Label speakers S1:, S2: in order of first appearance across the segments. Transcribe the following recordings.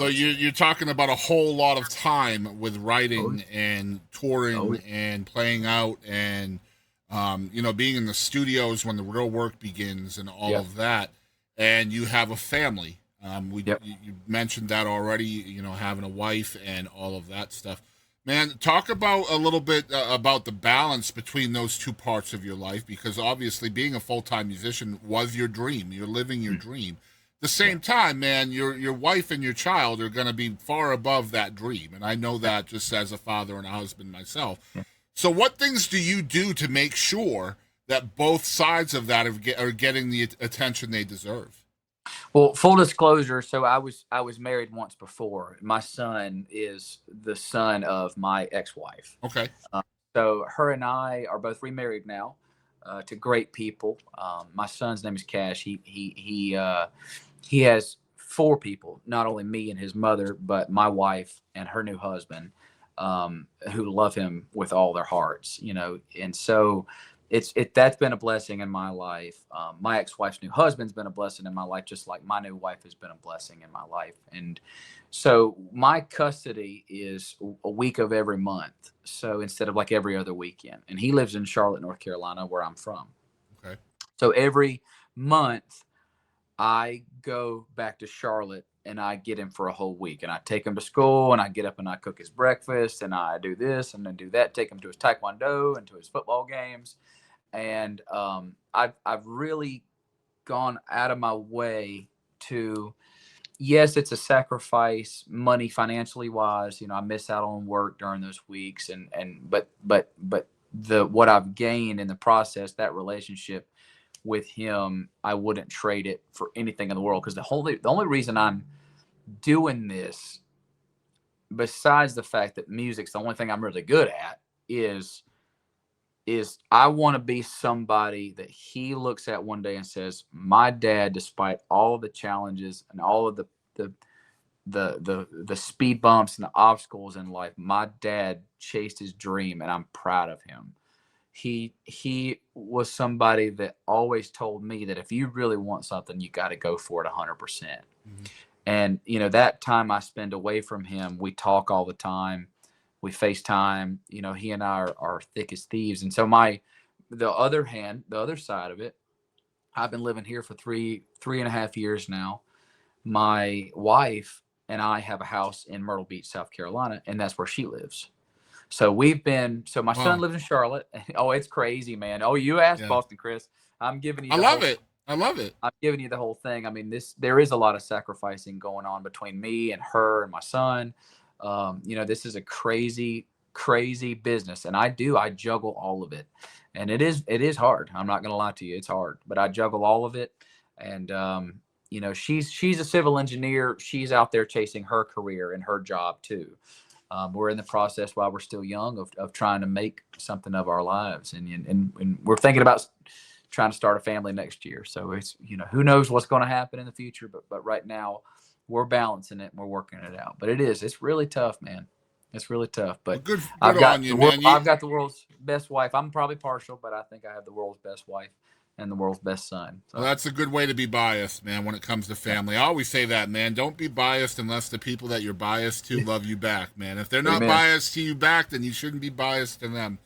S1: So you're talking about a whole lot of time with
S2: oh,
S1: writing and
S2: oh,
S1: touring and playing out and being in the studios when the real work begins and all
S2: yep,
S1: of that. And you have a family.
S2: yep.
S1: You mentioned that already. Having a wife and all of that stuff. Man, talk about a little bit about the balance between those two parts of your life, because obviously being a full time musician was your dream. You're living your
S2: Mm,
S1: dream. The
S2: yeah,
S1: same time, man, your wife and your child are going to be far above that dream, and I know
S2: yeah,
S1: that just as a father and a husband myself.
S2: yeah.
S1: So, what things do you do to make sure that both sides of that are getting the attention they deserve?
S2: Well, full disclosure, so I was married once before. My son is the son of my ex-wife.
S1: Okay.
S2: Uh, so her and I are both remarried now to great people. My son's name is Cash. He has four people, not only me and his mother, but my wife and her new husband, who love him with all their hearts. And so that's been a blessing in my life. My ex-wife's new husband's been a blessing in my life, just like my new wife has been a blessing in my life. And so my custody is a week of every month. So instead of like every other weekend, and he lives in Charlotte, North Carolina, where I'm from.
S1: Okay.
S2: So every month I go back to Charlotte and I get him for a whole week, and I take him to school and I get up and I cook his breakfast and I do this and then do that, take him to his taekwondo and to his football games. And I've really gone out of my way to, yes, it's a sacrifice money financially wise. I miss out on work during those weeks, but the what I've gained in the process, that relationship with him, I wouldn't trade it for anything in the world. Because the only reason I'm doing this, besides the fact that music's the only thing I'm really good at, is I want to be somebody that he looks at one day and says, my dad, despite all of the challenges and all of the the speed bumps and the obstacles in life, my dad chased his dream, and I'm proud of him. He was somebody that always told me that if you really want something, you got to go for it 100%.
S1: Mm-hmm.
S2: And that time I spend away from him, we talk all the time, we FaceTime. He and I are thick as thieves. And so the other side of it, I've been living here for three and a half years now. My wife and I have a house in Myrtle Beach, South Carolina, and that's where she lives. So my son
S1: Wow.
S2: lives in Charlotte. Oh, it's crazy, man. Oh, you asked
S1: Yeah.
S2: Boston, Chris. I'm giving you
S1: I
S2: the
S1: love
S2: whole
S1: it. I love it.
S2: I'm giving you the whole thing. I mean, there is a lot of sacrificing going on between me and her and my son. This is a crazy, crazy business, and I juggle all of it, and it is hard. I'm not gonna lie to you, it's hard, but I juggle all of it, and she's a civil engineer. She's out there chasing her career and her job too. We're in the process while we're still young of trying to make something of our lives, and we're thinking about trying to start a family next year. So it's, who knows what's going to happen in the future, but right now we're balancing it and we're working it out. But it's really tough, man. It's really tough.
S1: Well,
S2: But
S1: good on you, man.
S2: I've got the world's best wife. I'm probably partial, but I think I have the world's best wife and the world's best son.
S1: Well,
S2: So
S1: that's a good way to be biased, man, when it comes to
S2: yeah.
S1: family. I always say that, man. Don't be biased unless the people that you're biased to love you back, man. If they're not
S2: Amen.
S1: biased to you back, then you shouldn't be biased to them.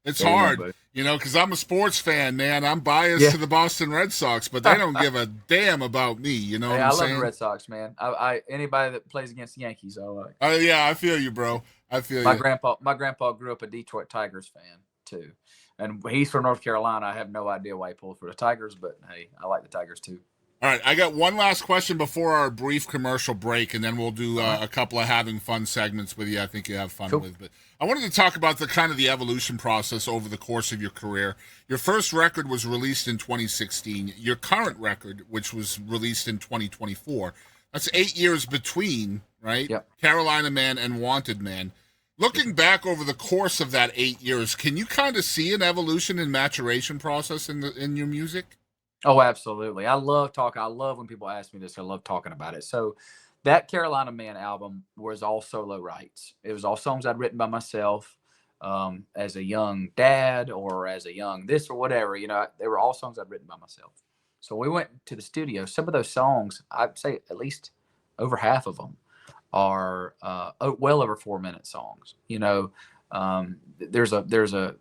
S1: It's
S2: Amen,
S1: hard,
S2: buddy.
S1: because I'm a sports fan, man. I'm biased
S2: Yeah.
S1: to the Boston Red Sox, but they don't give a damn about me. You know
S2: Hey,
S1: what
S2: I
S1: I'm
S2: love the
S1: saying?
S2: Red Sox, man. I anybody that plays against the Yankees, I like.
S1: Oh, yeah, I feel you, bro. I feel
S2: My
S1: you.
S2: grandpa, my grandpa grew up a Detroit Tigers fan too, and he's from North Carolina. I have no idea why he pulled for the Tigers, but hey, I like the Tigers too.
S1: All right, I got one last question before our brief commercial break, and then we'll do
S2: All right,
S1: a couple of having fun segments with you. I think you have fun
S2: cool.
S1: with. But I wanted to talk about the kind of the evolution process over the course of your career. Your first record was released in 2016. Your current record, which was released in 2024, that's 8 years between, right?
S2: Yep.
S1: Carolina Man and Wanted Man.
S2: Yes,
S1: Looking
S2: sir.
S1: back over the course of that 8 years, can you kind of see an evolution and maturation process in your music?
S2: Oh, absolutely. I love talking. I love when people ask me this. I love talking about it. So, that Carolina Man album was all solo rights. It was all songs I'd written by myself, as a young dad or as a young this or whatever. They were all songs I'd written by myself. So we went to the studio. Some of those songs, I'd say at least over half of them, are well over 4-minute songs. There's a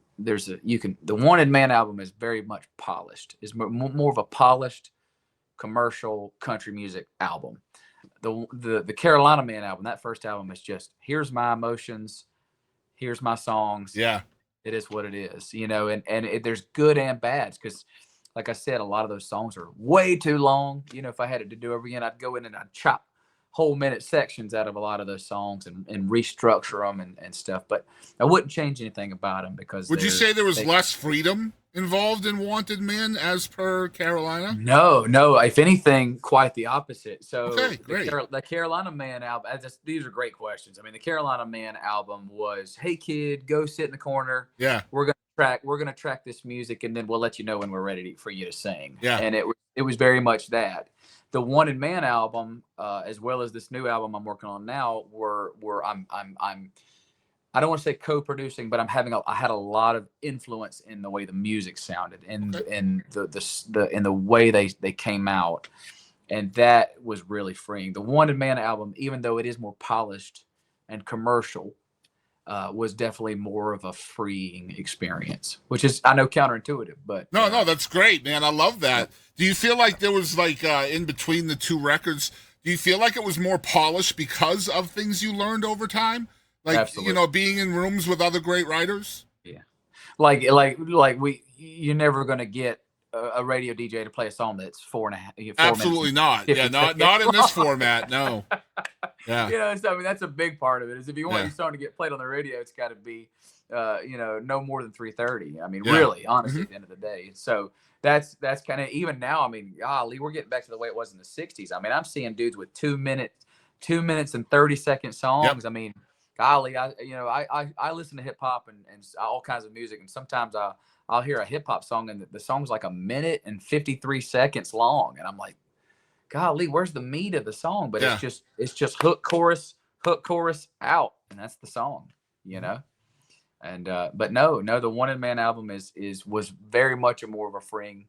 S2: you can the Wanted Man album is very much polished. Is more of a polished commercial country music album. The Carolina Man album, that first album is just here's my emotions, here's my songs.
S1: Yeah.
S2: It is what it is, there's good and bads because, like I said, a lot of those songs are way too long. If I had it to do over again, I'd go in and I'd chop whole minute sections out of a lot of those songs and restructure them and stuff. But I wouldn't change anything about them because.
S1: Would you say there was less freedom involved in Wanted Man as per Carolina?
S2: No. If anything, quite the opposite. So
S1: okay, great.
S2: The Carolina Man album. These are great questions. I mean, the Carolina Man album was, "Hey kid, go sit in the corner.
S1: Yeah,
S2: we're gonna track this music, and then we'll let you know when we're ready for you to sing."
S1: Yeah,
S2: and it was very much that. The Wanted Man album, as well as this new album I'm working on now, were I'm I don't want to say co-producing, but I had a lot of influence in the way the music sounded and in the way they came out, and that was really freeing. The Wanted Man album, even though it is more polished and commercial, was definitely more of a freeing experience, which is, I know, counterintuitive, but
S1: no, that's great, man. I love that. Do you feel like there was in between the two records? Do you feel like it was more polished because of things you learned over time? Like,
S2: absolutely.
S1: Being in rooms with other great writers?
S2: Yeah. You're never going to get a radio DJ to play a song that's 4.5.
S1: Absolutely not. Yeah, not in this format. No. Yeah.
S2: So that's a big part of it. Is if you want your song to get played on the radio, it's got to be, no more than 3:30. I mean, really, honestly, at the end of the day. So that's kind of, even now. I mean, golly, we're getting back to the way it was in the '60s. I mean, I'm seeing dudes with 2 minutes and 30-second songs. Yep. I mean, golly, I listen to hip hop and all kinds of music, and sometimes I'll hear a hip hop song and the song's like 1 minute and 53 seconds long, and I'm like, golly, where's the meat of the song? But it's just hook chorus out, and that's the song, And but no, the Wanted Man album was very much more of a freeing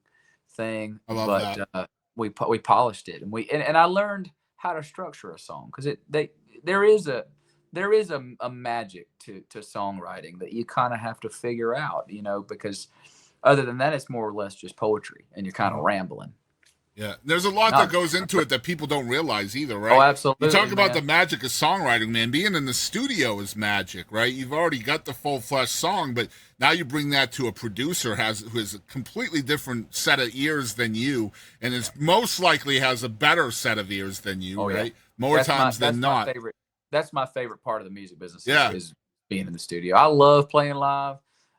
S2: thing.
S1: I love
S2: that. We polished it, and I learned how to structure a song, because there is a magic to songwriting that you kind of have to figure out, because other than that, it's more or less just poetry, and you're kind of rambling.
S1: Yeah, there's a lot that goes into it that people don't realize either, right?
S2: Oh, absolutely.
S1: You talk about the magic of songwriting, man. Being in the studio is magic, right? You've already got the full-fledged song, but now you bring that to a producer who has a completely different set of ears than you, and is most likely has a better set of ears than you, right? Yeah. More times than not.
S2: That's my favorite part of the music business. Is being in the studio. I love playing live,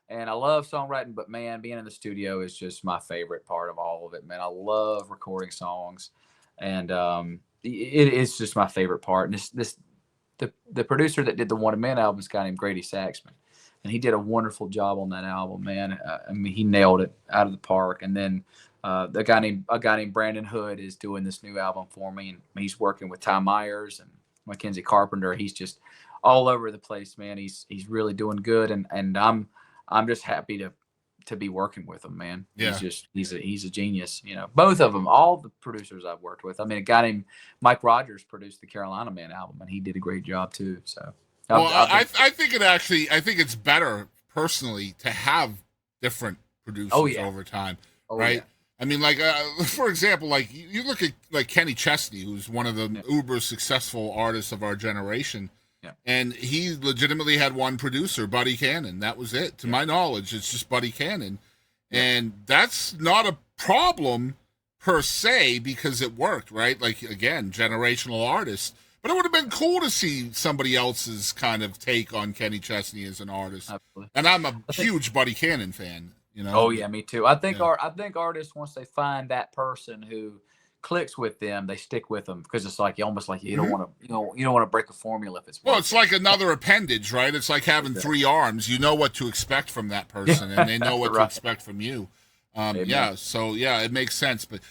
S2: and I love songwriting, but man, being in the studio is just my favorite part of all of it, man. I love recording songs, and it's just my favorite part. And the producer that did the Wanted Man album is a guy named Grady Saxman, and he did a wonderful job on that album, man. I mean, he nailed it out of the park. And then a guy named Brandon Hood is doing this new album for me, and he's working with Ty Myers and Mackenzie Carpenter. He's just all over the place, man. He's really doing good, and I'm just happy to be working with him, man.
S1: Yeah.
S2: He's a genius, Both of them, all the producers I've worked with. I mean, a guy named Mike Rogers produced the Carolina Man album, and he did a great job too. So,
S1: I think it's better personally to have different producers over time, right? Yeah. I mean, for example, you look at Kenny Chesney, who's one of the uber successful artists of our generation. Yeah. And he legitimately had one producer, Buddy Cannon. That was it. To my knowledge, it's just Buddy Cannon. Yeah. And that's not a problem per se, because it worked, right? Again, generational artist. But it would have been cool to see somebody else's kind of take on Kenny Chesney as an artist. Absolutely. And I'm a huge Buddy Cannon fan.
S2: Oh yeah, me too. I think artists, once they find that person who clicks with them, they stick with them, because it's almost like you don't want to you don't want to break a formula if it's
S1: it's like another appendage, right? It's like having 3 arms. You know what to expect from that person, and they know what to expect from you. So it makes sense. But